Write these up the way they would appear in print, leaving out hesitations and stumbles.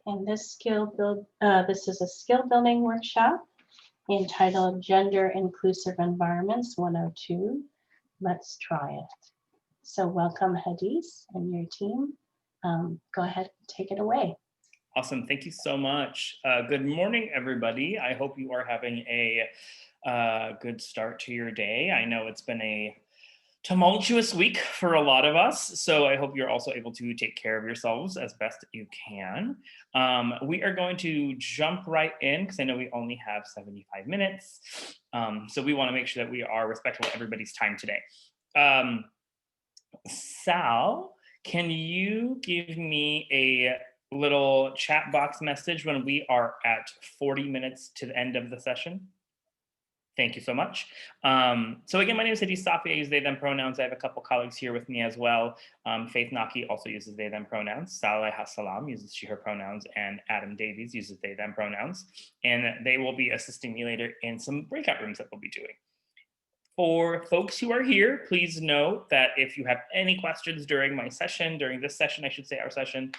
And this this is a skill building workshop entitled Gender Inclusive Environments 102. Let's try it. So welcome Hadis and your team. Go ahead and take it away. Awesome, thank you so much. Good morning, everybody. I hope you are having a good start to your day. I know it's been a tumultuous week for a lot of us, so I hope you're also able to take care of yourselves as best you can. We are going to jump right in because I know we only have 75 minutes. So we want to make sure that we are respectful of everybody's time today. Sal, can you give me a little chat box message when we are at 40 minutes to the end of the session? Thank you so much. So again, my name is Hadis Safi. I use they, them pronouns. I have a couple colleagues here with me as well. Faith Naki also uses they, them pronouns. Saleh Hassalam uses she, her pronouns. And Adam Davies uses they, them pronouns. And they will be assisting me later in some breakout rooms that we'll be doing. For folks who are here, please note that if you have any questions during my session, during this session, I should say our session,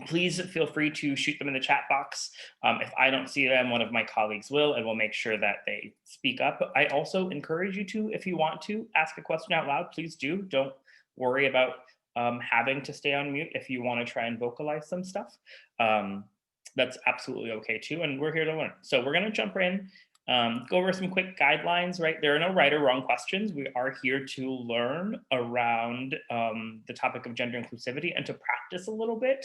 please feel free to shoot them in the chat box. If I don't see them, one of my colleagues will, and we'll make sure that they speak up. I also encourage you to, if you want to ask a question out loud, please do. Don't worry about having to stay on mute if you want to try and vocalize some stuff. That's absolutely okay too, and we're here to learn. So we're going to jump in. Go over some quick guidelines, right? There are no right or wrong questions. We are here to learn around the topic of gender inclusivity and to practice a little bit.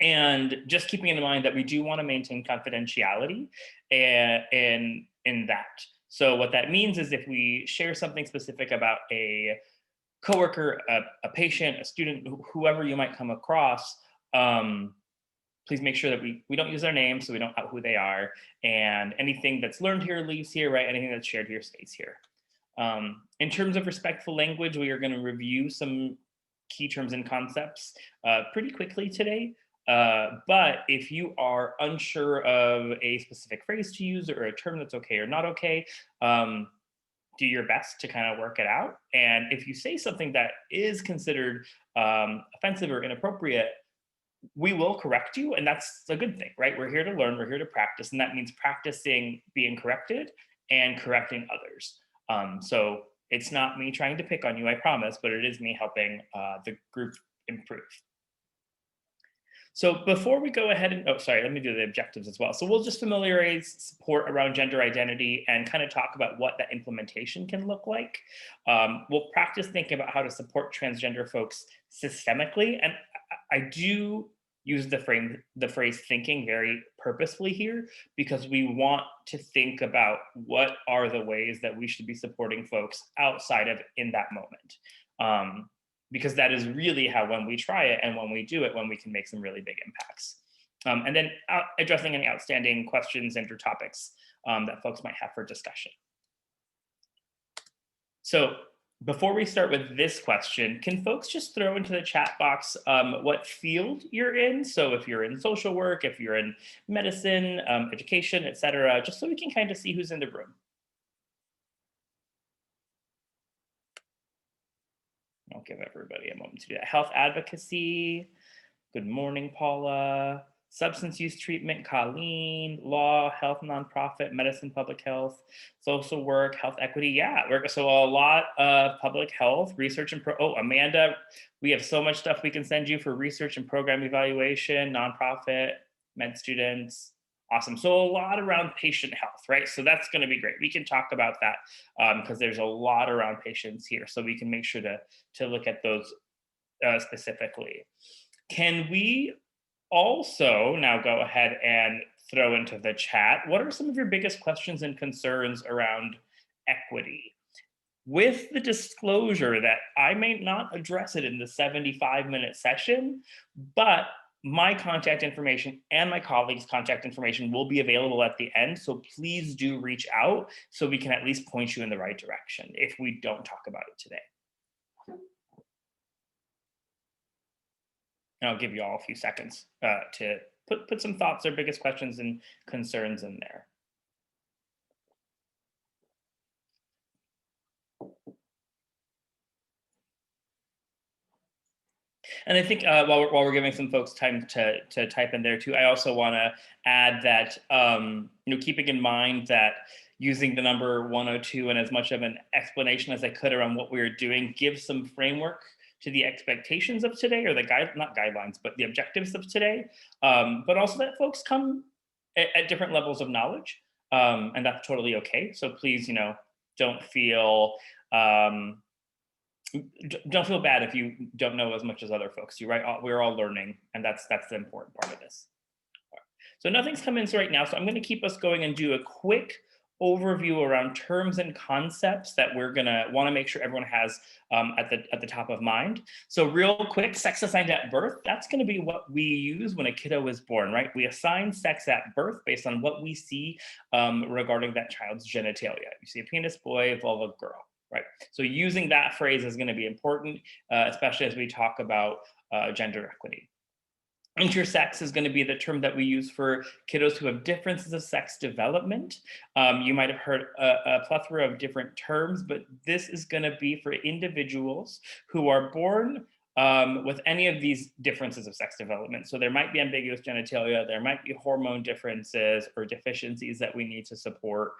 And just keeping in mind that we do want to maintain confidentiality in that. So what that means is if we share something specific about a coworker, a patient, a student, whoever you might come across, please make sure that we don't use their name so we don't know who they are. And anything that's learned here leaves here, right? Anything that's shared here stays here. In terms of respectful language, we are going to review some key terms and concepts pretty quickly today. But if you are unsure of a specific phrase to use or a term that's okay or not okay, do your best to kind of work it out. And if you say something that is considered offensive or inappropriate, we will correct you, and that's a good thing, right? We're here to learn, we're here to practice, and that means practicing being corrected and correcting others. So it's not me trying to pick on you, I promise, but it is me helping the group improve. So before we go ahead and, let me do the objectives as well. So we'll just familiarize support around gender identity and kind of talk about what that implementation can look like. We'll practice thinking about how to support transgender folks systemically. And I do use the phrase thinking very purposefully here because we want to think about what are the ways that we should be supporting folks outside of in that moment. Because that is really how, when we try it and when we do it, when we can make some really big impacts. And then addressing any outstanding questions and or topics that folks might have for discussion. So before we start with this question, can folks just throw into the chat box what field you're in? So if you're in social work, if you're in medicine, education, et cetera, just so we can kind of see who's in the room. I'll give everybody a moment to do that. Health advocacy. Good morning, Paula. Substance use treatment, Colleen. Law, health nonprofit, medicine, public health, social work, health equity. Yeah, so a lot of public health, research and Amanda, we have so much stuff we can send you for research and program evaluation, nonprofit, med students. Awesome. So a lot around patient health, right? So that's going to be great. We can talk about that because there's a lot around patients here. So we can make sure to look at those specifically. Can we also now go ahead and throw into the chat, what are some of your biggest questions and concerns around equity? With the disclosure that I may not address it in the 75-minute session, but my contact information and my colleagues' contact information will be available at the end. So please do reach out so we can at least point you in the right direction if we don't talk about it today. And I'll give you all a few seconds to put some thoughts or biggest questions and concerns in there. And I think while we're giving some folks time to type in there too, I also want to add that keeping in mind that using the number 102 and as much of an explanation as I could around what we were doing gives some framework to the expectations of today, or the not guidelines, but the objectives of today. But also that folks come at different levels of knowledge, and that's totally okay. So please, don't feel don't feel bad if you don't know as much as other folks do, right? We're all learning, and that's the important part of this. So nothing's come in right now, so I'm going to keep us going and do a quick overview around terms and concepts that we're going to want to make sure everyone has at the top of mind. So real quick, sex assigned at birth, that's going to be what we use when a kiddo is born, right? We assign sex at birth based on what we see regarding that child's genitalia. You see a penis, boy, vulva, girl. Right. So using that phrase is going to be important, especially as we talk about gender equity. Intersex is going to be the term that we use for kiddos who have differences of sex development. You might have heard a plethora of different terms, but this is going to be for individuals who are born with any of these differences of sex development. So there might be ambiguous genitalia, there might be hormone differences or deficiencies that we need to support.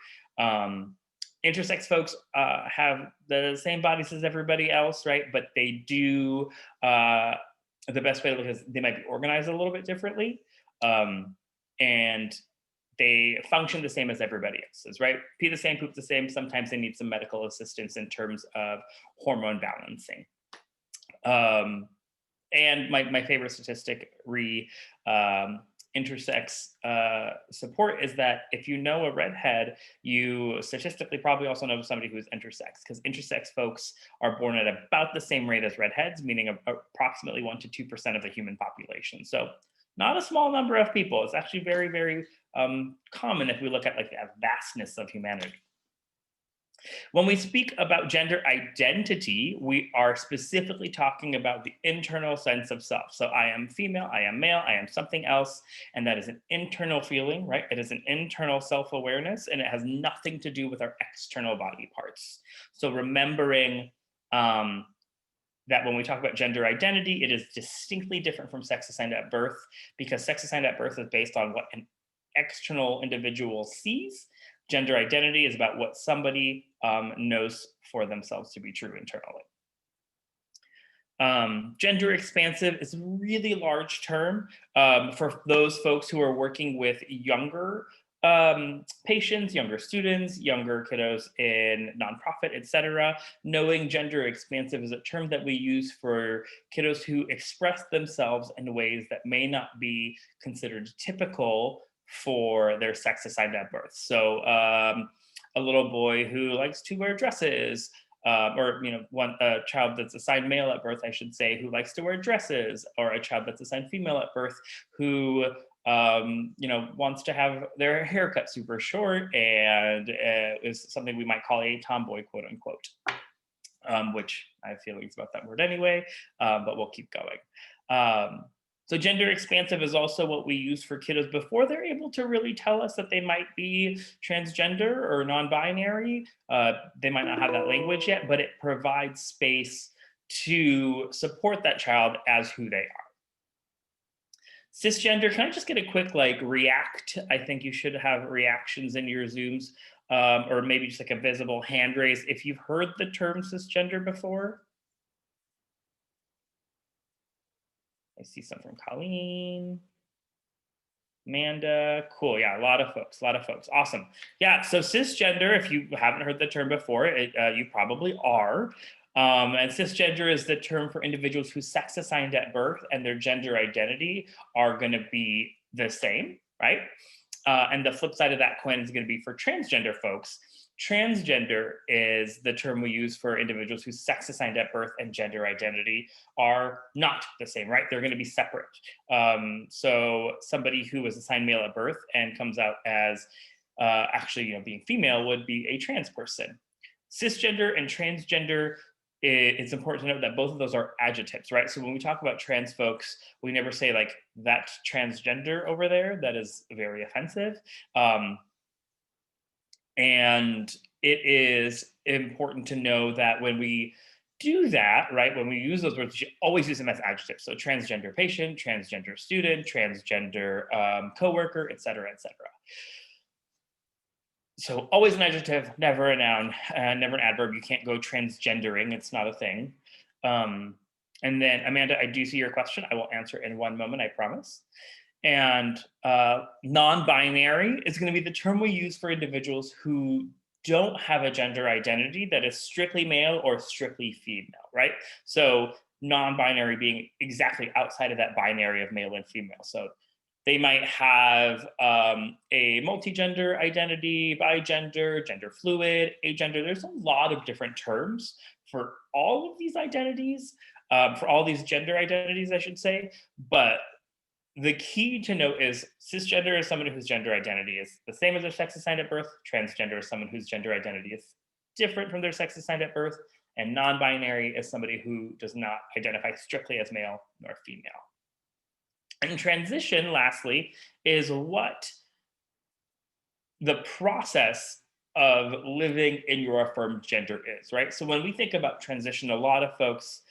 Intersex folks have the same bodies as everybody else, right? But they do, the best way to look at it is they might be organized a little bit differently. And they function the same as everybody else's, right? Pee the same, poop the same. Sometimes they need some medical assistance in terms of hormone balancing. And my favorite statistic intersex support is that if you know a redhead, you statistically probably also know somebody who's intersex, because intersex folks are born at about the same rate as redheads, meaning approximately 1% to 2% of the human population. So not a small number of people. It's actually very, very common if we look at like the vastness of humanity. When we speak about gender identity, we are specifically talking about the internal sense of self. So I am female, I am male, I am something else. And that is an internal feeling, right? It is an internal self-awareness, and it has nothing to do with our external body parts. So remembering that when we talk about gender identity, it is distinctly different from sex assigned at birth, because sex assigned at birth is based on what an external individual sees. Gender identity is about what somebody knows for themselves to be true internally. Gender expansive is a really large term for those folks who are working with younger patients, younger students, younger kiddos in nonprofit, etc. Knowing gender expansive is a term that we use for kiddos who express themselves in ways that may not be considered typical for their sex assigned at birth. So a little boy who likes to wear dresses, or a child that's assigned male at birth, I should say, who likes to wear dresses, or a child that's assigned female at birth who wants to have their hair cut super short and is something we might call a tomboy, quote unquote, which I have feelings about that word anyway, but we'll keep going. So gender expansive is also what we use for kiddos before they're able to really tell us that they might be transgender or non-binary. They might not have that language yet, but it provides space to support that child as who they are. Cisgender, can I just get a quick react? I think you should have reactions in your Zooms, or maybe just like a visible hand raise if you've heard the term cisgender before. I see some from Colleen, Amanda, cool, yeah, a lot of folks, awesome. Yeah, so cisgender, if you haven't heard the term before, you probably are. And cisgender is the term for individuals whose sex assigned at birth and their gender identity are gonna be the same, right? And the flip side of that coin is gonna be for transgender folks. Transgender is the term we use for individuals whose sex assigned at birth and gender identity are not the same, right? They're going to be separate. So somebody who was assigned male at birth and comes out as actually being female would be a trans person. Cisgender and transgender, it's important to note that both of those are adjectives, right? So when we talk about trans folks, we never say like that's transgender over there. That is very offensive. And it is important to know that when we do that, right, when we use those words, we should always use them as adjectives. So transgender patient, transgender student, transgender coworker, et cetera, et cetera. So always an adjective, never a noun, never an adverb. You can't go transgendering. It's not a thing. And then, Amanda, I do see your question. I will answer in one moment, I promise. And non-binary is going to be the term we use for individuals who don't have a gender identity that is strictly male or strictly female, right? So non-binary being exactly outside of that binary of male and female. So they might have a multi-gender identity, bigender, gender fluid, agender. There's a lot of different terms for all of these identities, for all these gender identities, I should say. But the key to note is cisgender is someone whose gender identity is the same as their sex assigned at birth. Transgender is someone whose gender identity is different from their sex assigned at birth. And non-binary is somebody who does not identify strictly as male nor female. And transition, lastly, is what the process of living in your affirmed gender is, right? So when we think about transition, a lot of folks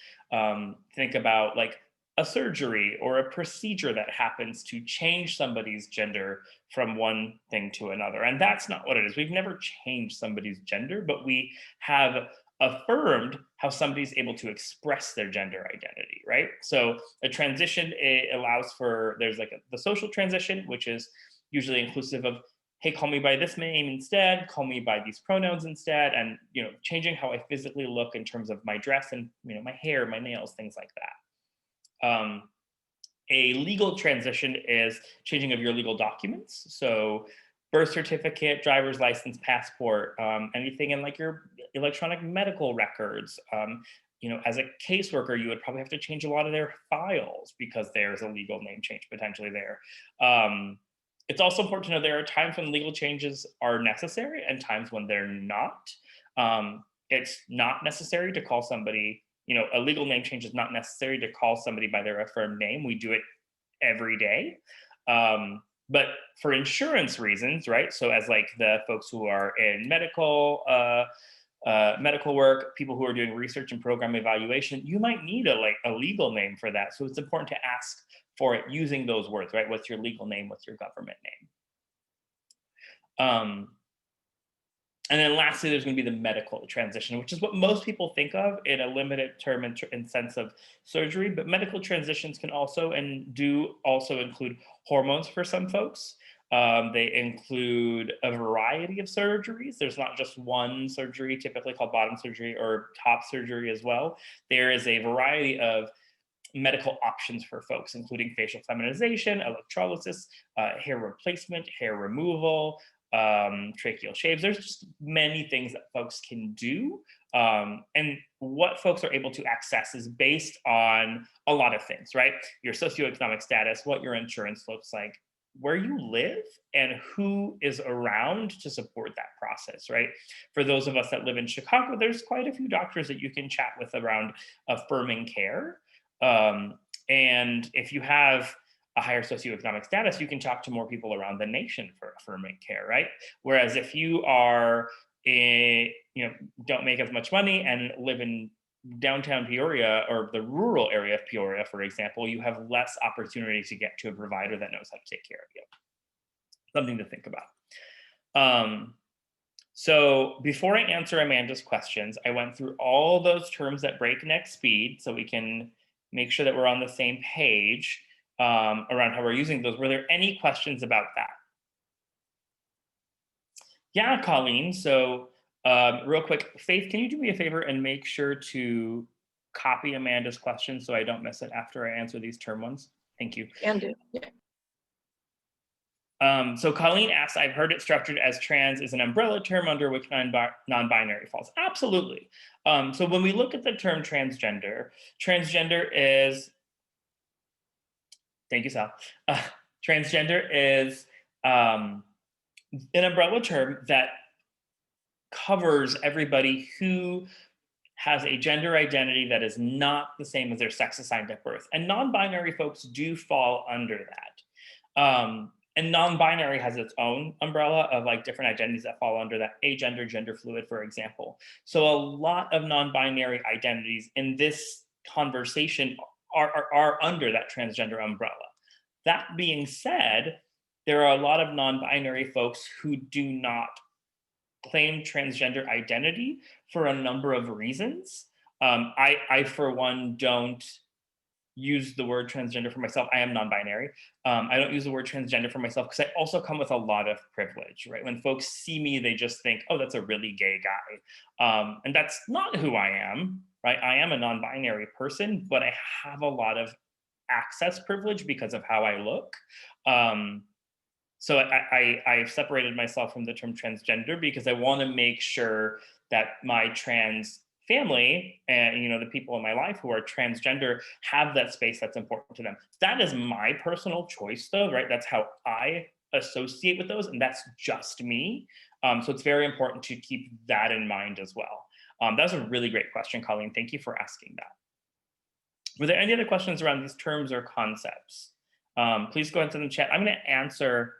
think about like a surgery or a procedure that happens to change somebody's gender from one thing to another. And that's not what it is. We've never changed somebody's gender, but we have affirmed how somebody's able to express their gender identity, right? So a transition, it allows for, there's like the social transition, which is usually inclusive of, hey, call me by this name instead, call me by these pronouns instead, and changing how I physically look in terms of my dress and my hair, my nails, things like that. A legal transition is changing of your legal documents. So birth certificate, driver's license, passport, anything in like your electronic medical records. As a caseworker, you would probably have to change a lot of their files because there's a legal name change potentially there. It's also important to know there are times when legal changes are necessary and times when they're not. It's not necessary to call somebody, a legal name change is not necessary to call somebody by their affirmed name. We do it every day. But for insurance reasons, right? So as like the folks who are in medical work, people who are doing research and program evaluation, you might need a legal name for that. So it's important to ask for it using those words, right? What's your legal name? What's your government name? And then lastly, there's going to be the medical transition, which is what most people think of in a limited term in sense of surgery. But medical transitions can also and do also include hormones for some folks. They include a variety of surgeries. There's not just one surgery, typically called bottom surgery or top surgery as well. There is a variety of medical options for folks, including facial feminization, electrolysis, hair replacement, hair removal, tracheal shaves. There's just many things that folks can do. And what folks are able to access is based on a lot of things, right? Your socioeconomic status, what your insurance looks like, where you live, and who is around to support that process, right? For those of us that live in Chicago, there's quite a few doctors that you can chat with around affirming care. And if you have a higher socioeconomic status, you can talk to more people around the nation for affirming care, right? Whereas if you are don't make as much money and live in downtown Peoria or the rural area of Peoria, for example, you have less opportunity to get to a provider that knows how to take care of you. Something to think about. So before I answer Amanda's questions, I went through all those terms at breakneck speed so we can make sure that we're on the same page around how we're using those. Were there any questions about that? Yeah, Colleen. So real quick, Faith, can you do me a favor and make sure to copy Amanda's question so I don't miss it after I answer these term ones? Thank you. Can do. Yeah. So Colleen asks, I've heard it structured as trans is an umbrella term under which non-binary falls. Absolutely. So when we look at the term transgender is, thank you, Sal. Transgender is an umbrella term that covers everybody who has a gender identity that is not the same as their sex assigned at birth. And non-binary folks do fall under that. And non-binary has its own umbrella of like different identities that fall under that: agender, gender fluid, for example. So a lot of non-binary identities in this conversation are under that transgender umbrella. That being said, there are a lot of non-binary folks who do not claim transgender identity for a number of reasons. I for one, don't use the word transgender for myself. I am non-binary. I don't use the word transgender for myself because I also come with a lot of privilege, right? When folks see me, they just think, oh, that's a really gay guy. And that's not who I am, right? I am a non-binary person, but I have a lot of access privilege because of how I look. So I've separated myself from the term transgender because I want to make sure that my trans family and the people in my life who are transgender have that space that's important to them. That is my personal choice, though, right? That's how I associate with those, and that's just me. So it's very important to keep that in mind as well. That's a really great question, Colleen. Thank you for asking that. Were there any other questions around these terms or concepts? Please go into the chat. I'm going to answer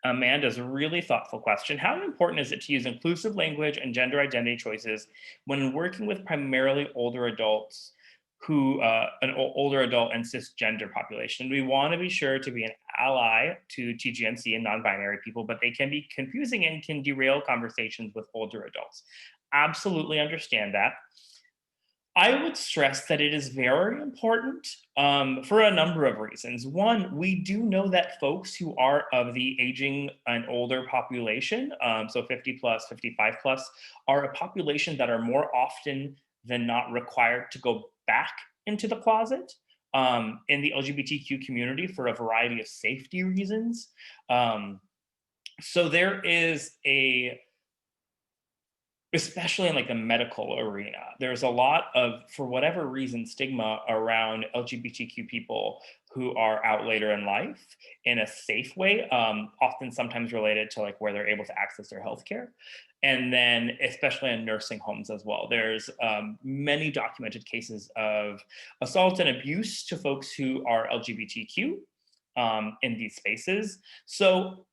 Amanda's really thoughtful question. How important is it to use inclusive language and gender identity choices when working with primarily older adults an older adult and cisgender population? We want to be sure to be an ally to TGNC and non-binary people, but they can be confusing and can derail conversations with older adults. Absolutely understand that. I would stress that it is very important for a number of reasons. One, we do know that folks who are of the aging and older population, so 50 plus, 55 plus, are a population that are more often than not required to go back into the closet in the LGBTQ community for a variety of safety reasons. So there is especially in like the medical arena, there's a lot of, for whatever reason, stigma around LGBTQ people who are out later in life in a safe way, often sometimes related to like where they're able to access their healthcare. And then especially in nursing homes as well. There's many documented cases of assault and abuse to folks who are LGBTQ in these spaces. So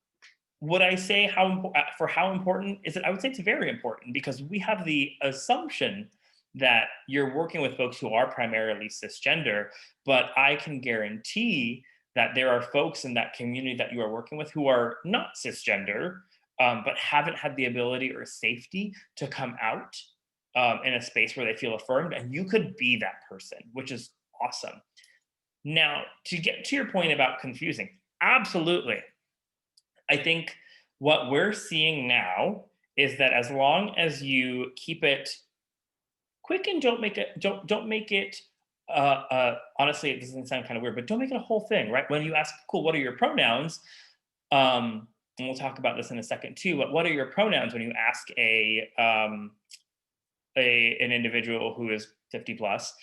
would I say how important is it? I would say it's very important because we have the assumption that you're working with folks who are primarily cisgender, but I can guarantee that there are folks in that community that you are working with who are not cisgender, but haven't had the ability or safety to come out in a space where they feel affirmed, and you could be that person, which is awesome. Now, to get to your point about confusing, absolutely. I think what we're seeing now is that as long as you keep it quick and don't make it honestly, it doesn't sound kind of weird, but don't make it a whole thing, right? When you ask, cool, what are your pronouns? And we'll talk about this in a second too, but what are your pronouns when you ask an individual who is 50 plus?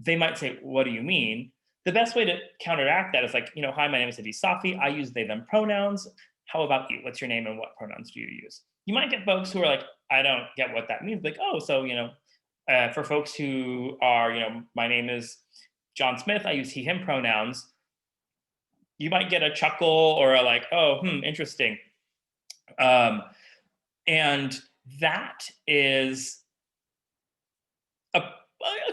They might say, what do you mean? The best way to counteract that is like, hi, my name is Hadi Safi. I use they, them pronouns. How about you? What's your name and what pronouns do you use? You might get folks who are like, I don't get what that means. Like, oh, so, for folks who are, my name is John Smith, I use he, him pronouns. You might get a chuckle or a like, oh, interesting. And that is a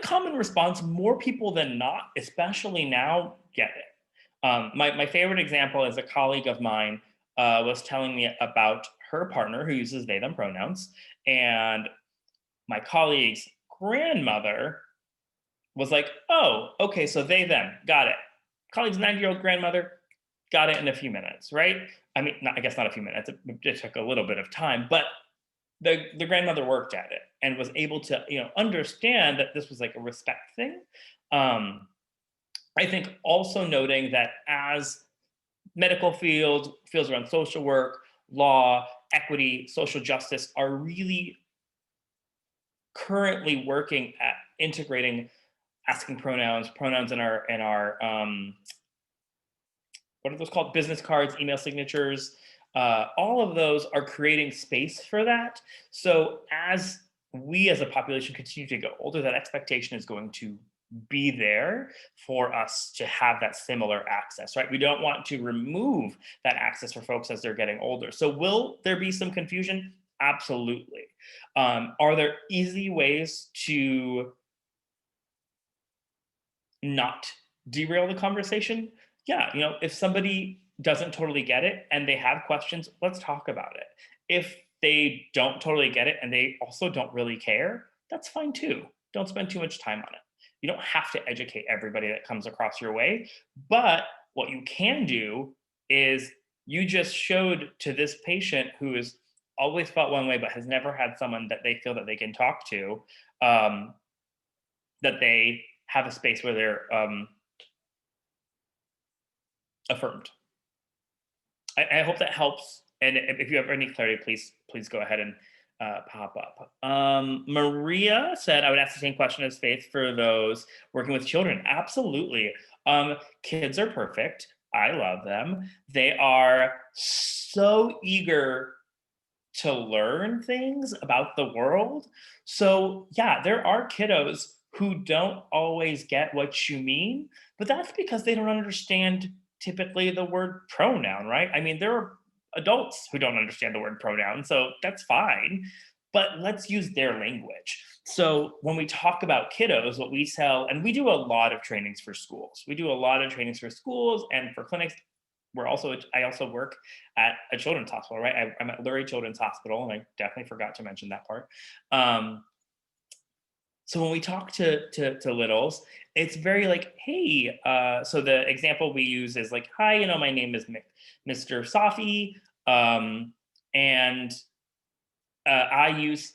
common response. More people than not, especially now, get it. My favorite example is a colleague of mine was telling me about her partner who uses they, them pronouns. And my colleague's grandmother was like, oh, okay, so they, them, got it. Colleague's 90-year-old grandmother got it in a few minutes, right? I mean, I guess not a few minutes, it took a little bit of time, but the grandmother worked at it and was able to, understand that this was like a respect thing. I think also noting that as medical fields around social work, law, equity, social justice are really currently working at integrating asking pronouns in our what are those called? Business cards, email signatures. All of those are creating space for that. So as we as a population continue to get older, that expectation is going to be there for us to have that similar access, right? We don't want to remove that access for folks as they're getting older. So will there be some confusion? Absolutely. Are there easy ways to not derail the conversation? Yeah, if somebody doesn't totally get it and they have questions, let's talk about it. If they don't totally get it and they also don't really care, that's fine too. Don't spend too much time on it. You don't have to educate everybody that comes across your way. But what you can do is you just showed to this patient who has always felt one way but has never had someone that they feel that they can talk to, um, that they have a space where they're affirmed. I hope that helps. And if you have any clarity, please go ahead and pop up. Maria said, I would ask the same question as Faith for those working with children. Absolutely. Kids are perfect. I love them. They are so eager to learn things about the world. So, yeah, there are kiddos who don't always get what you mean, but that's because they don't understand typically the word pronoun, right? I mean, there are adults who don't understand the word pronoun, so that's fine, but let's use their language. So, when we talk about kiddos, what we tell, and we do a lot of trainings for schools, we do a lot of trainings for schools and for clinics. I also work at a children's hospital, right? I'm at Lurie Children's Hospital, and I definitely forgot to mention that part. So when we talk to littles, it's very like, hey. So the example we use is like, hi, my name is Mr. Safi, and I use.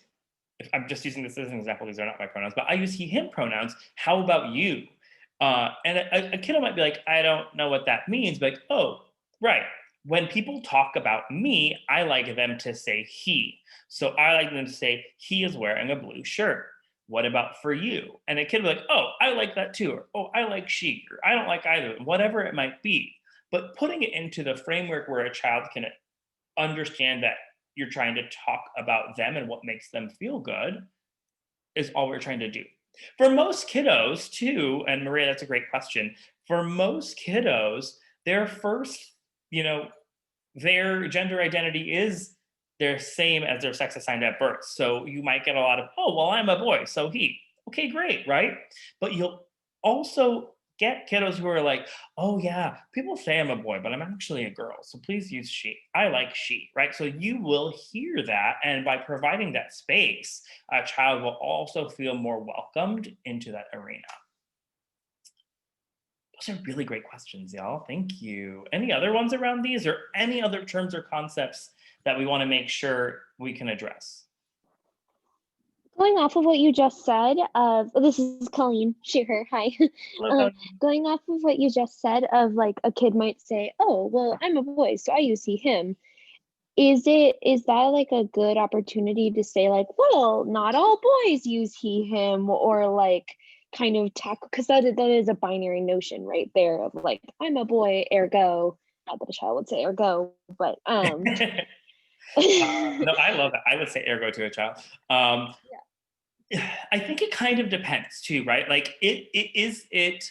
I'm just using this as an example. These are not my pronouns, but I use he/him pronouns. How about you? And a kiddo might be like, I don't know what that means, but oh, right. When people talk about me, I like them to say he. So I like them to say, he is wearing a blue shirt. What about for you? And a kid will be like, oh, I like that too. Or, oh, I like she. Or I don't like either. Whatever it might be. But putting it into the framework where a child can understand that you're trying to talk about them and what makes them feel good is all we're trying to do. For most kiddos, too, and Maria, that's a great question. For most kiddos, their first, you know, their gender identity is their same as their sex assigned at birth. So you might get a lot of, oh, well, I'm a boy, so he. Okay, great, right? But you'll also get kiddos who are like, oh, yeah, people say I'm a boy, but I'm actually a girl. So please use she. I like she, right? So you will hear that. And by providing that space, a child will also feel more welcomed into that arena. Those are really great questions, y'all. Thank you. Any other ones around these or any other terms or concepts that we want to make sure we can address? Going off of what you just said, this is Colleen, she, her, hi. Hello, Going off of what you just said of like a kid might say, oh, well, I'm a boy, so I use he, him. Is that like a good opportunity to say like, well, not all boys use he, him, or like kind of tackle, because that is a binary notion right there of like, I'm a boy, ergo, not that a child would say ergo, but no, I love that. I would say ergo to a child. I think it kind of depends too, right? Like it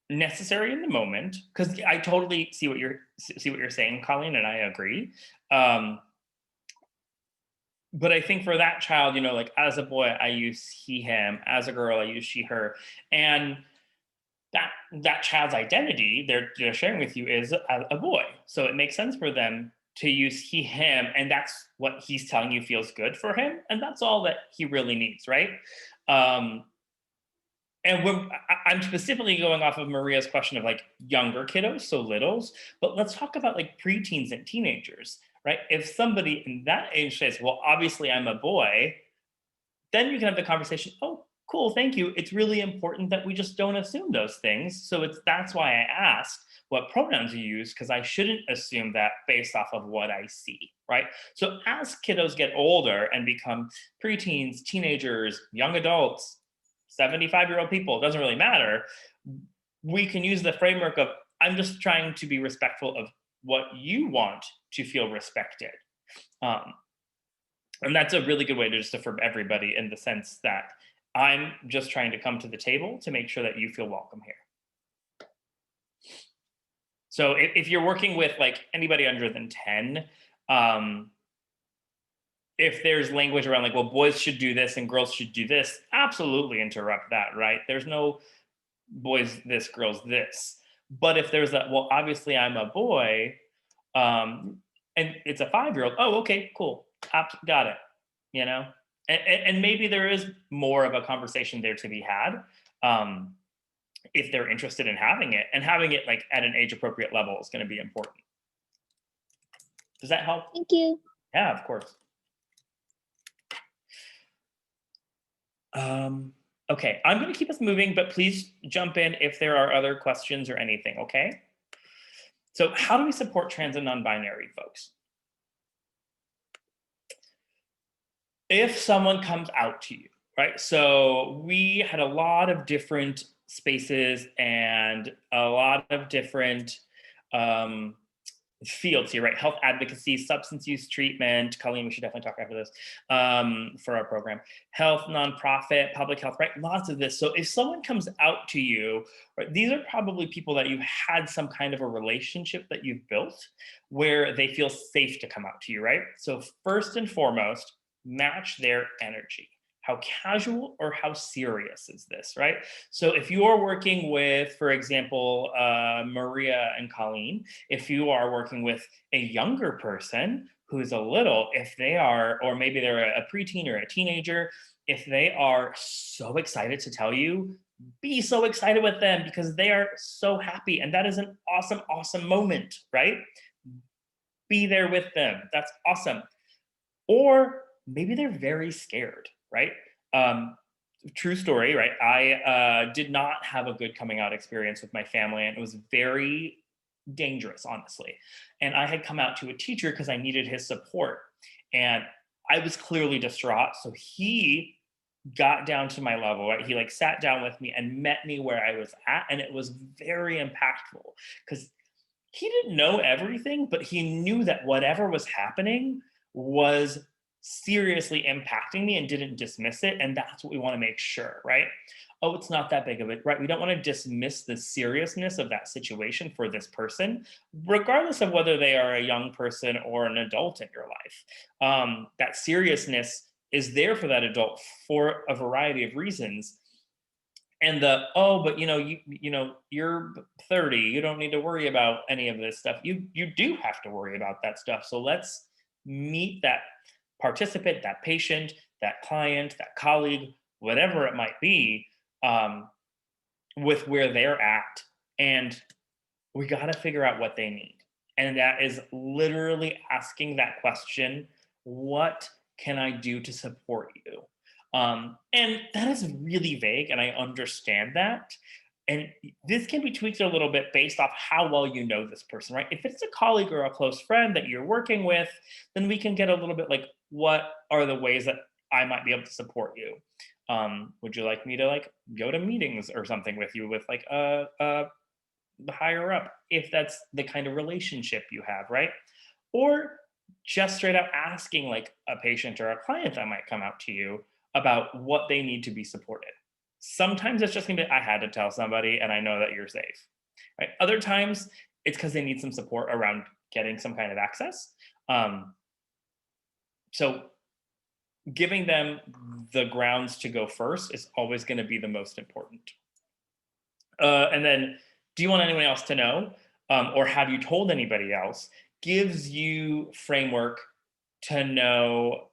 necessary in the moment? Because I totally see what you're saying, Colleen, and I agree. But I think for that child, like as a boy, I use he, him. As a girl, I use she, her. And that child's identity they're sharing with you is a boy. So it makes sense for them to use he, him, and that's what he's telling you feels good for him, and that's all that he really needs, right? And I'm specifically going off of Maria's question of like younger kiddos, so littles, but let's talk about like preteens and teenagers, right? If somebody in that age says, well, obviously I'm a boy, then you can have the conversation, oh, cool, thank you. It's really important that we just don't assume those things. So that's why I asked what pronouns you use, because I shouldn't assume that based off of what I see, right? So as kiddos get older and become preteens, teenagers, young adults, 75-year-old people, it doesn't really matter. We can use the framework of, I'm just trying to be respectful of what you want to feel respected. And that's a really good way to just affirm everybody in the sense that I'm just trying to come to the table to make sure that you feel welcome here. So if you're working with like anybody under than 10, if there's language around like, well, boys should do this and girls should do this, absolutely interrupt that, right? There's no boys this, girls this. But if there's a, well, obviously I'm a boy, and it's a 5-year-old, oh, okay, cool, got it, you know? And maybe there is more of a conversation there to be had, if they're interested in having it, and having it like at an age appropriate level is going to be important. Does that help? Thank you. Yeah, of course. Okay, I'm going to keep us moving, but please jump in if there are other questions or anything, okay? So how do we support trans and non-binary folks? If someone comes out to you, right? So we had a lot of different spaces and a lot of different fields here, right? Health advocacy, substance use treatment. Colleen, we should definitely talk after this for our program. Health, nonprofit, public health, right? Lots of this. So if someone comes out to you, right, these are probably people that you've had some kind of a relationship that you've built where they feel safe to come out to you, right? So first and foremost, match their energy. How casual or how serious is this, right? So if you are working with, for example, Maria and Colleen, if you are working with a younger person who's a little, if they are, or maybe they're a preteen or a teenager, if they are so excited to tell you, be so excited with them because they are so happy. And that is an awesome, awesome moment, right? Be there with them. That's awesome. Or maybe they're very scared, right? True story, right? I did not have a good coming out experience with my family, and it was very dangerous, honestly. And I had come out to a teacher because I needed his support. And I was clearly distraught. So he got down to my level, right? He like sat down with me and met me where I was at. And it was very impactful because he didn't know everything, but he knew that whatever was happening was seriously impacting me and didn't dismiss it. And that's what we want to make sure, right? Oh, it's not that big of it, right? We don't want to dismiss the seriousness of that situation for this person, regardless of whether they are a young person or an adult in your life. That seriousness is there for that adult for a variety of reasons. And the, oh, but you're 30, you don't need to worry about any of this stuff. You do have to worry about that stuff. So let's meet that participant, that patient, that client, that colleague, whatever it might be, with where they're at. And we got to figure out what they need. And that is literally asking that question, what can I do to support you? And that is really vague, and I understand that. And this can be tweaked a little bit based off how well you know this person, right? If it's a colleague or a close friend that you're working with, then we can get a little bit like, what are the ways that I might be able to support you? Would you like me to like go to meetings or something with you with like a higher up, if that's the kind of relationship you have, right? Or just straight up asking like a patient or a client that might come out to you about what they need to be supported. Sometimes it's just gonna be, I had to tell somebody and I know that you're safe, right? Other times it's because they need some support around getting some kind of access. So giving them the grounds to go first is always gonna be the most important. And then, do you want anyone else to know? Or have you told anybody else? Gives you framework to know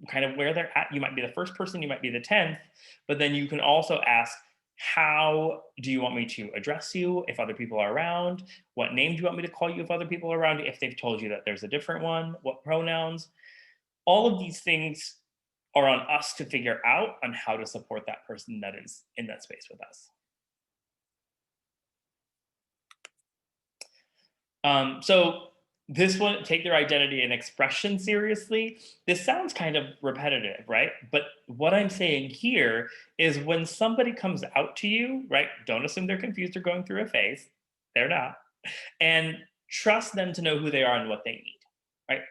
kind of where they're at. You might be the first person, you might be the 10th, but then you can also ask, how do you want me to address you if other people are around? What name do you want me to call you if other people are around? If they've told you that there's a different one, what pronouns? All of these things are on us to figure out on how to support that person that is in that space with us. So this one, take their identity and expression seriously. This sounds kind of repetitive, right? But what I'm saying here is when somebody comes out to you, right? Don't assume they're confused or going through a phase. They're not. And trust them to know who they are and what they need, right?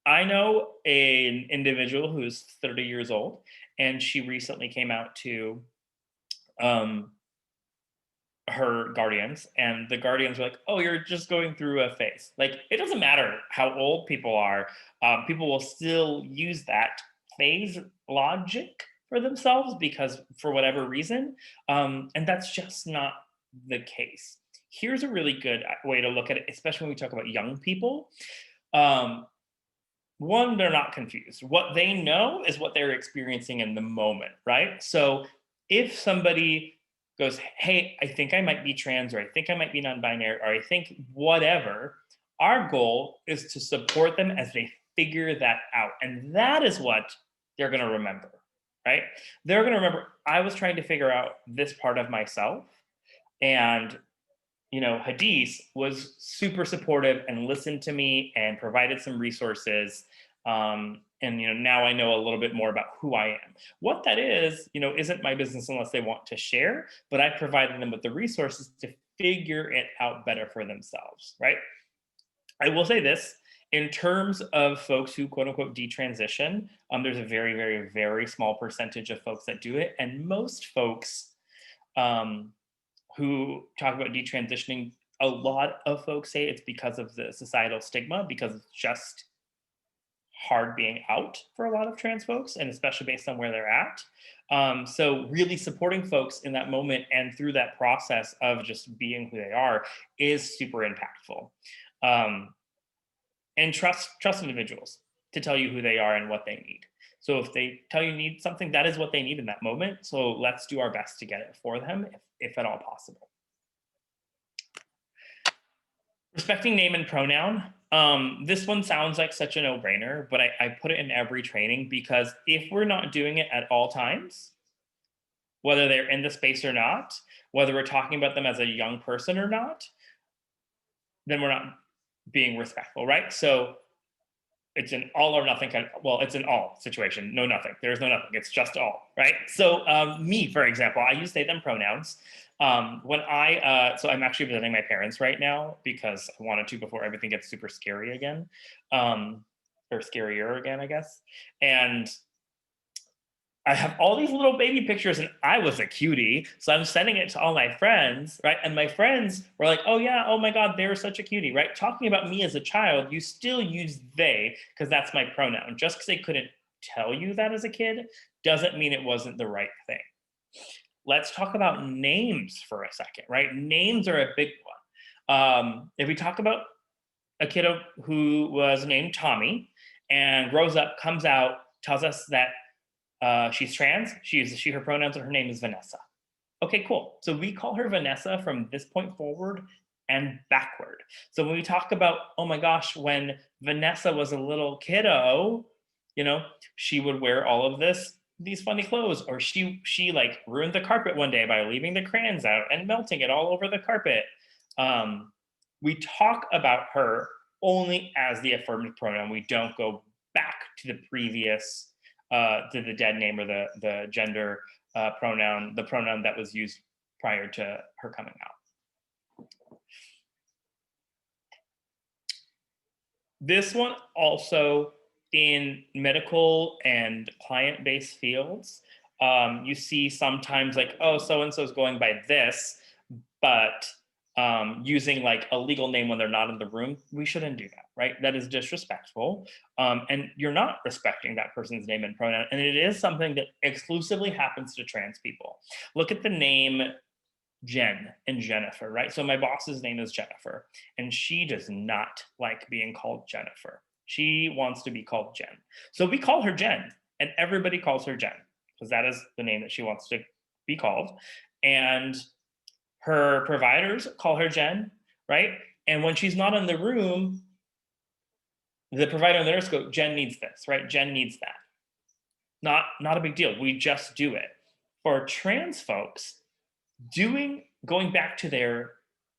I know an individual who's 30 years old, and she recently came out to um, her guardians, and the guardians were like, "Oh, you're just going through a phase." Like, it doesn't matter how old people are; people will still use that phase logic for themselves because for whatever reason, and that's just not the case. Here's a really good way to look at it, especially when we talk about young people. Um, One, they're not confused. What they know is what they're experiencing in the moment, right? So if somebody goes, "Hey, I think I might be trans, or I think I might be non-binary, or I think whatever," our goal is to support them as they figure that out. And that is what they're going to remember, right? They're going to remember, I was trying to figure out this part of myself, and Hadith was super supportive and listened to me and provided some resources. And now I know a little bit more about who I am. What that is, isn't my business unless they want to share, but I provided them with the resources to figure it out better for themselves, right? I will say this, in terms of folks who quote unquote detransition, there's a very, very, very small percentage of folks that do it. And most folks, um, who talk about detransitioning, a lot of folks say it's because of the societal stigma, because it's just hard being out for a lot of trans folks, and especially based on where they're at. So really supporting folks in that moment and through that process of just being who they are is super impactful. And trust individuals to tell you who they are and what they need. So if they tell you need something, that is what they need in that moment. So let's do our best to get it for them, if at all possible. Respecting name and pronoun. This one sounds like such a no-brainer, but I put it in every training because if we're not doing it at all times, whether they're in the space or not, whether we're talking about them as a young person or not, then we're not being respectful, right? So it's an all or nothing kind of, well, it's an all situation, no nothing. There's no nothing, it's just all, right? So me, for example, I use they, them pronouns. So I'm actually visiting my parents right now because I wanted to before everything gets super scary again, or scarier again, I guess. And I have all these little baby pictures and I was a cutie. So I'm sending it to all my friends, right? And my friends were like, "Oh yeah, oh my God, they were such a cutie," right? Talking about me as a child, you still use they because that's my pronoun. Just because they couldn't tell you that as a kid doesn't mean it wasn't the right thing. Let's talk about names for a second, right? Names are a big one. If we talk about a kiddo who was named Tommy and grows up, comes out, tells us that she's trans. She her pronouns and her name is Vanessa. Okay, cool. So we call her Vanessa from this point forward and backward. So when we talk about, oh my gosh, when Vanessa was a little kiddo, she would wear all of these funny clothes, or she like ruined the carpet one day by leaving the crayons out and melting it all over the carpet. We talk about her only as the affirmative pronoun. We don't go back to the previous to the dead name or the gender pronoun, the pronoun that was used prior to her coming out. This one also in medical and client-based fields, you see sometimes like, oh, so-and-so is going by this, but using like a legal name when they're not in the room, we shouldn't do that, right? That is disrespectful. And you're not respecting that person's name and pronoun. And it is something that exclusively happens to trans people. Look at the name Jen and Jennifer, right? So my boss's name is Jennifer, and she does not like being called Jennifer. She wants to be called Jen. So we call her Jen, and everybody calls her Jen because that is the name that she wants to be called. And her providers call her Jen, right? And when she's not in the room, the provider and the nurse go, "Jen needs this," right? Jen needs that. Not a big deal. We just do it. For trans folks, going back to their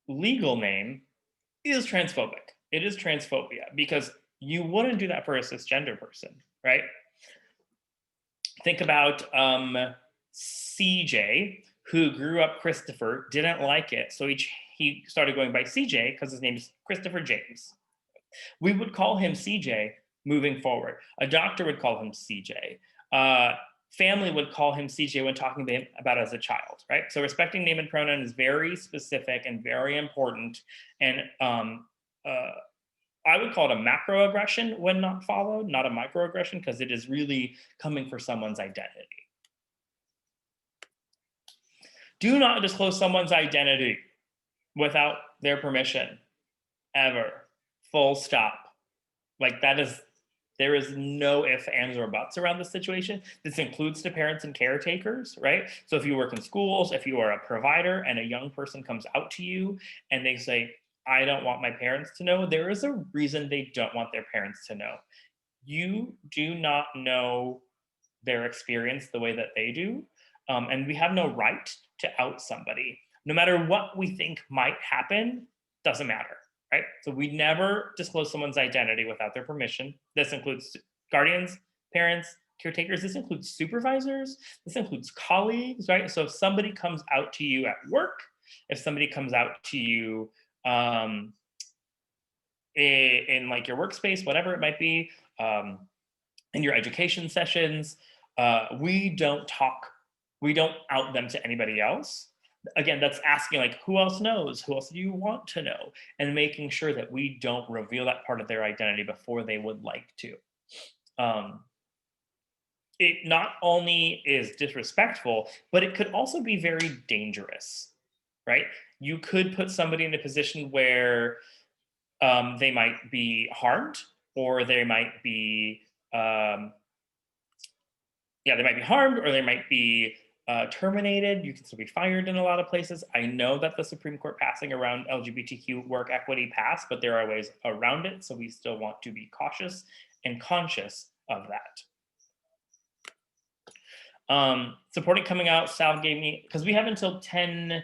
legal name is transphobic. It is transphobia because you wouldn't do that for a cisgender person, right? Think about CJ, who grew up Christopher, didn't like it, so he started going by CJ because his name is Christopher James. We would call him CJ moving forward. A doctor would call him CJ. Family would call him CJ when talking to him about as a child, right? So respecting name and pronoun is very specific and very important. And I would call it a macroaggression when not followed, not a microaggression, because it is really coming for someone's identity. Do not disclose someone's identity without their permission, ever. Full stop. Like there is no ifs, ands, or buts around this situation. This includes to parents and caretakers, right? So if you work in schools, if you are a provider and a young person comes out to you and they say, I don't want my parents to know, there is a reason they don't want their parents to know. You do not know their experience the way that they do. And we have no right to out somebody. No matter what we think might happen, doesn't matter, right? So we never disclose someone's identity without their permission. This includes guardians, parents, caretakers. This includes supervisors. This includes colleagues, right? So if somebody comes out to you at work, if somebody comes out to you in like your workspace, whatever it might be, in your education sessions, we don't out them to anybody else. Again, that's asking like, who else knows? Who else do you want to know? And making sure that we don't reveal that part of their identity before they would like to. It not only is disrespectful, but it could also be very dangerous, right? You could put somebody in a position where they might be harmed, or they might be, they might be harmed, or they might be terminated. You can still be fired in a lot of places. I know that the Supreme Court passing around LGBTQ work equity passed, but there are ways around it. So we still want to be cautious and conscious of that. Supporting coming out, Sal gave me, because we have until 10:45.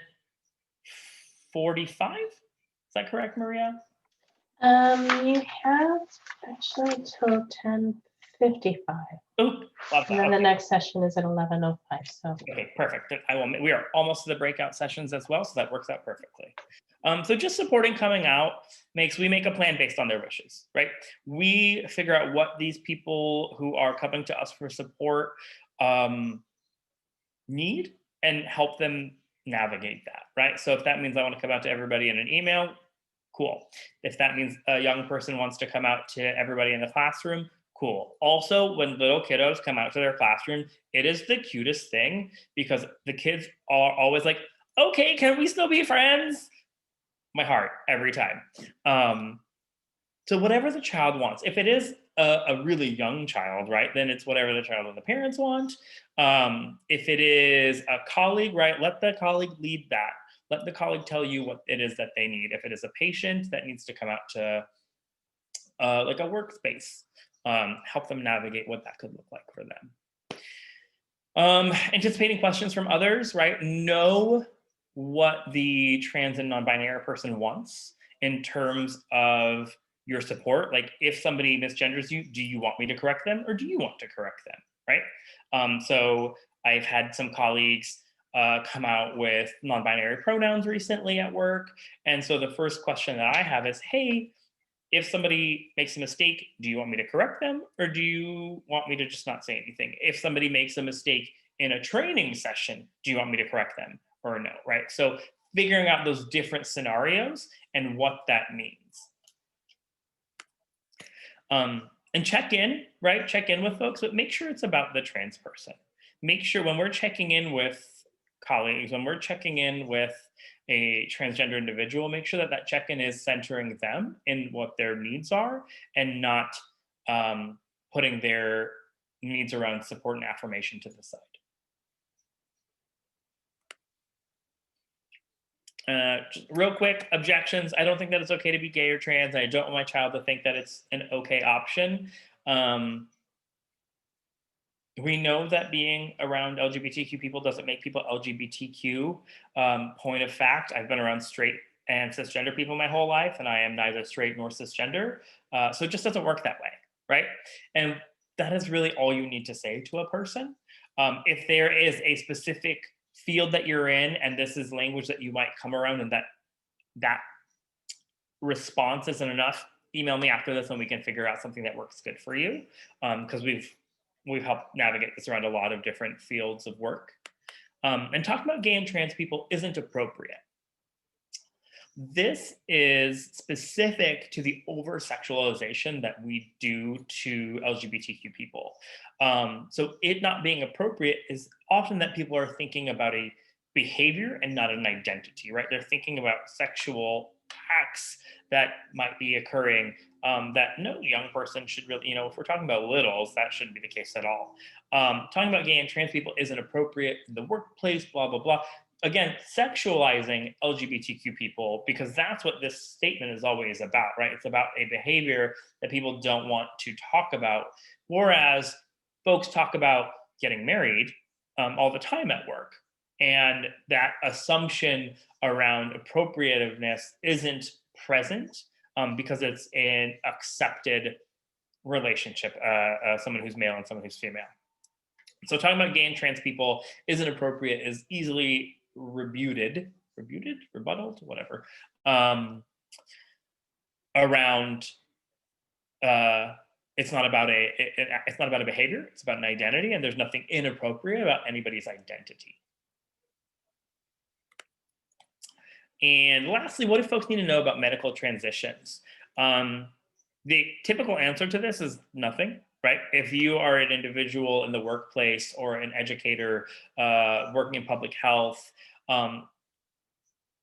Is that correct, Maria? You have actually till 10:55. Oh, And then the next session is at 11:05. So okay, perfect. We are almost to the breakout sessions as well, so that works out perfectly. So just supporting coming out we make a plan based on their wishes, right? We figure out what these people who are coming to us for support need and help them navigate that, right? So if that means I want to come out to everybody in an email, cool. If that means a young person wants to come out to everybody in the classroom, cool. Also, when little kiddos come out to their classroom, it is the cutest thing because the kids are always like, okay, can we still be friends? My heart every time. So whatever the child wants, if it is a really young child, right, then it's whatever the child and the parents want. If it is a colleague, right, let the colleague lead that. Let the colleague tell you what it is that they need. If it is a patient that needs to come out to like a workspace, help them navigate what that could look like for them. Anticipating questions from others, right? Know what the trans and non-binary person wants in terms of your support. Like if somebody misgenders you, do you want me to correct them or do you want to correct them, right? So I've had some colleagues come out with non-binary pronouns recently at work. And so the first question that I have is, hey, if somebody makes a mistake, do you want me to correct them or do you want me to just not say anything? If somebody makes a mistake in a training session, do you want me to correct them or no, right? So figuring out those different scenarios and what that means. And check in, right? Check in with folks, but make sure it's about the trans person. Make sure when we're checking in with colleagues, when we're checking in with a transgender individual, make sure that that check-in is centering them in what their needs are and not putting their needs around support and affirmation to the side. Just real quick, objections. I don't think that it's okay to be gay or trans. And I don't want my child to think that it's an okay option. We know that being around LGBTQ people doesn't make people LGBTQ. Point of fact, I've been around straight and cisgender people my whole life, and I am neither straight nor cisgender. So it just doesn't work that way, right? And that is really all you need to say to a person. If there is a specific field that you're in, and this is language that you might come around and that response isn't enough, email me after this and we can figure out something that works good for you. Because we've helped navigate this around a lot of different fields of work. And talking about gay and trans people isn't appropriate. This is specific to the over-sexualization that we do to LGBTQ people. So it not being appropriate is often that people are thinking about a behavior and not an identity, right? They're thinking about sexual acts that might be occurring that no young person should really, if we're talking about littles, that shouldn't be the case at all. Talking about gay and trans people isn't appropriate in the workplace, blah, blah, blah. Again, sexualizing LGBTQ people, because that's what this statement is always about, right? It's about a behavior that people don't want to talk about. Whereas folks talk about getting married all the time at work. And that assumption around appropriativeness isn't present because it's an accepted relationship, someone who's male and someone who's female. So talking about gay and trans people isn't appropriate is easily rebutted, whatever, around it's not about a behavior, it's about an identity, and there's nothing inappropriate about anybody's identity. And lastly, what do folks need to know about medical transitions? The typical answer to this is nothing, right? If you are an individual in the workplace or an educator working in public health,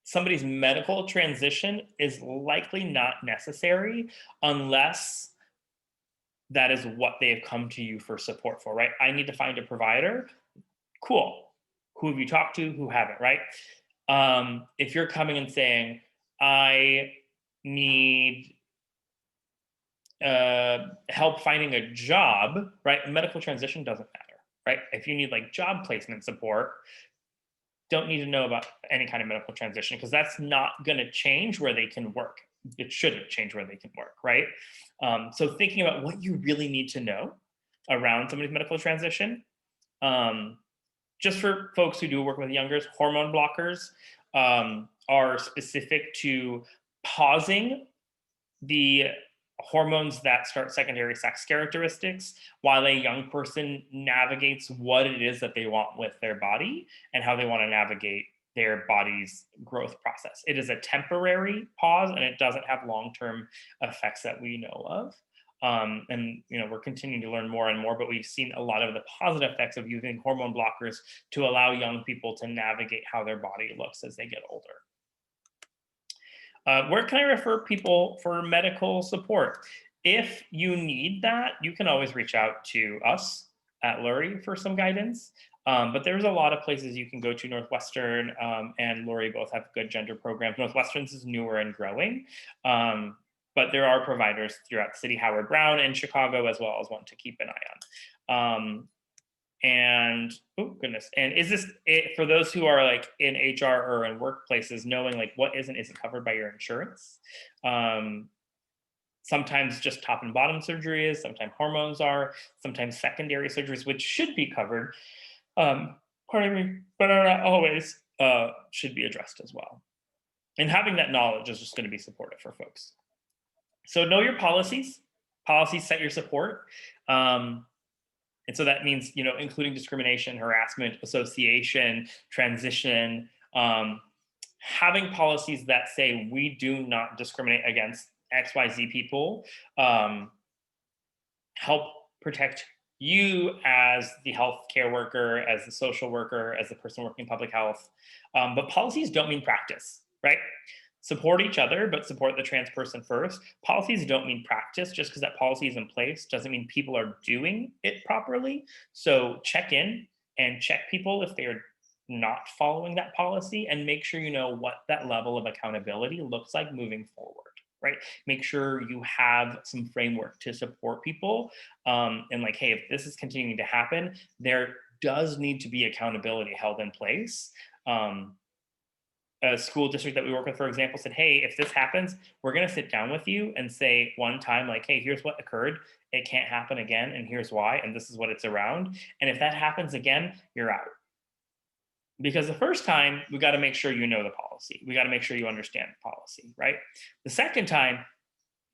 somebody's medical transition is likely not necessary unless that is what they have come to you for support for, right? I need to find a provider. Cool. Who have you talked to? Who haven't, right? If you're coming and saying, I need help finding a job, right? Medical transition doesn't matter, right? If you need like job placement support, don't need to know about any kind of medical transition because that's not going to change where they can work. It shouldn't change where they can work, right? So thinking about what you really need to know around somebody's medical transition, just for folks who do work with youngers, hormone blockers are specific to pausing the hormones that start secondary sex characteristics while a young person navigates what it is that they want with their body and how they want to navigate their body's growth process. It is a temporary pause and it doesn't have long-term effects that we know of. And we're continuing to learn more and more, but we've seen a lot of the positive effects of using hormone blockers to allow young people to navigate how their body looks as they get older. Where can I refer people for medical support? If you need that, you can always reach out to us at Lurie for some guidance. But there's a lot of places you can go to. Northwestern and Lurie both have good gender programs. Northwestern's is newer and growing. But there are providers throughout the city, Howard Brown in Chicago, as well as one to keep an eye on. And oh goodness, and is this it for those who are like in HR or in workplaces, knowing like what isn't covered by your insurance? Sometimes just top and bottom surgery is, sometimes hormones are, sometimes secondary surgeries, which should be covered, but are not always, should be addressed as well. And having that knowledge is just going to be supportive for folks. So know your policies. Policies set your support. And so that means, including discrimination, harassment, association, transition, having policies that say we do not discriminate against XYZ people, help protect you as the healthcare worker, as the social worker, as the person working in public health. But policies don't mean practice, right? Support each other, but support the trans person first. Policies don't mean practice. Just because that policy is in place doesn't mean people are doing it properly. So check in and check people if they're not following that policy and make sure you know what that level of accountability looks like moving forward, right? Make sure you have some framework to support people. And like, hey, if this is continuing to happen, there does need to be accountability held in place. A school district that we work with, for example, said, hey, if this happens, we're going to sit down with you and say one time, like, hey, here's what occurred. It can't happen again. And here's why. And this is what it's around. And if that happens again, you're out. Because the first time, we got to make sure you know the policy. We got to make sure you understand the policy, right? The second time,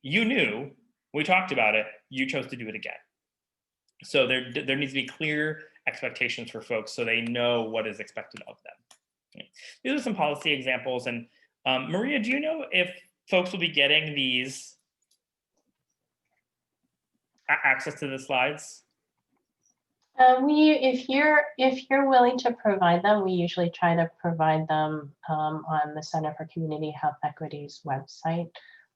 you knew, we talked about it, you chose to do it again. So there needs to be clear expectations for folks so they know what is expected of them. Okay. These are some policy examples. And Maria, do you know if folks will be getting these access to the slides? If you're willing to provide them, we usually try to provide them on the Center for Community Health Equity's website,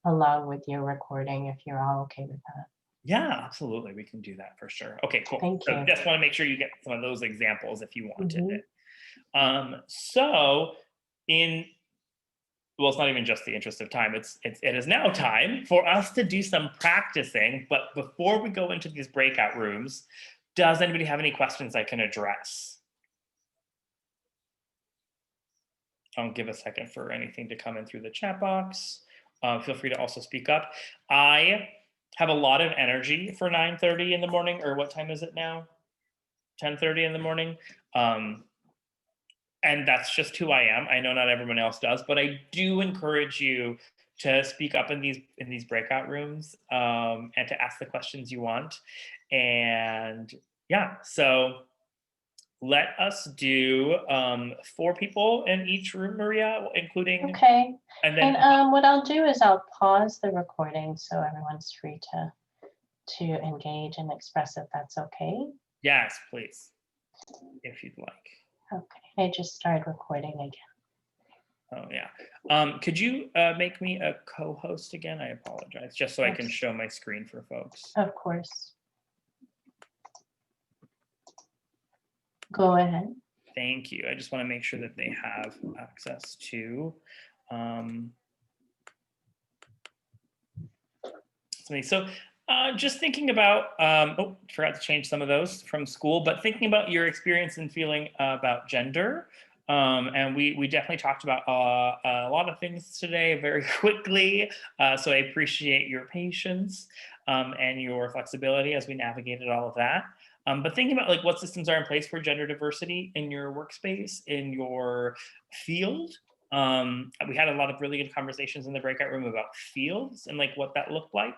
along with your recording, if you're all okay with that. Yeah, absolutely. We can do that for sure. Okay, cool. Thank So you. just want to make sure you get some of those examples if you wanted Mhm. it. So well, it's not even just the interest of time. It is now time for us to do some practicing. But before we go into these breakout rooms, does anybody have any questions I can address? I'll give a second for anything to come in through the chat box. Feel free to also speak up. I have a lot of energy for 9:30 in the morning, or what time is it now? 10:30 in the morning. And that's just who I am. I know not everyone else does, but I do encourage you to speak up in these breakout rooms, and to ask the questions you want. And yeah, so let us do 4 people in each room, Maria, including, Okay, and then and what I'll do is I'll pause the recording so everyone's free to engage and express if that's okay. yes, please, if you'd like. Okay, I just started recording again. Oh yeah. Could you make me a co-host again? I apologize, just so I can Yes. show my screen for folks. Of course. Go ahead. Thank you. I just want to make sure that they have access to something. So just thinking about, oh, forgot to change some of those from school, but thinking about your experience and feeling about gender. And we definitely talked about a lot of things today very quickly. So I appreciate your patience and your flexibility as we navigated all of that. But thinking about like what systems are in place for gender diversity in your workspace, in your field. We had a lot of really good conversations in the breakout room about fields and like what that looked like.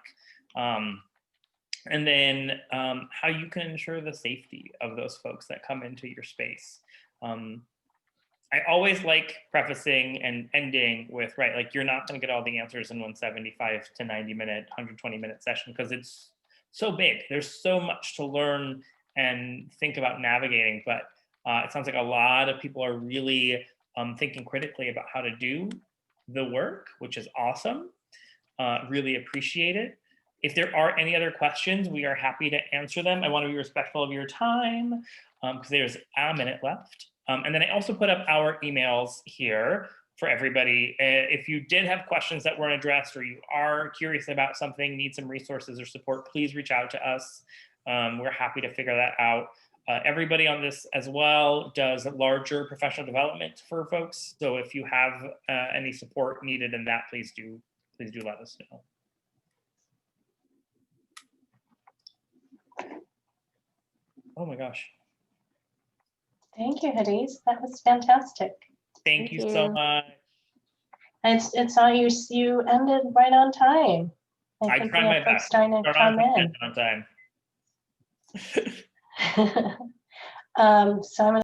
And then how you can ensure the safety of those folks that come into your space. I always like prefacing and ending with, right, like you're not going to get all the answers in one 75 to 90 minute, 120 minute session because it's so big. There's so much to learn and think about navigating, but it sounds like a lot of people are really thinking critically about how to do the work, which is awesome. Really appreciate it. If there are any other questions, we are happy to answer them. I want to be respectful of your time because there's a minute left. And then I also put up our emails here for everybody. If you did have questions that weren't addressed or you are curious about something, need some resources or support, please reach out to us. We're happy to figure that out. Everybody on this as well does larger professional development for folks. So if you have any support needed in that, please do let us know. Oh my gosh. Thank you, Hadiz. That was fantastic. Thank you so much. It's all you ended right on time. I think tried we my have folks best. starting to come in. On time. So I'm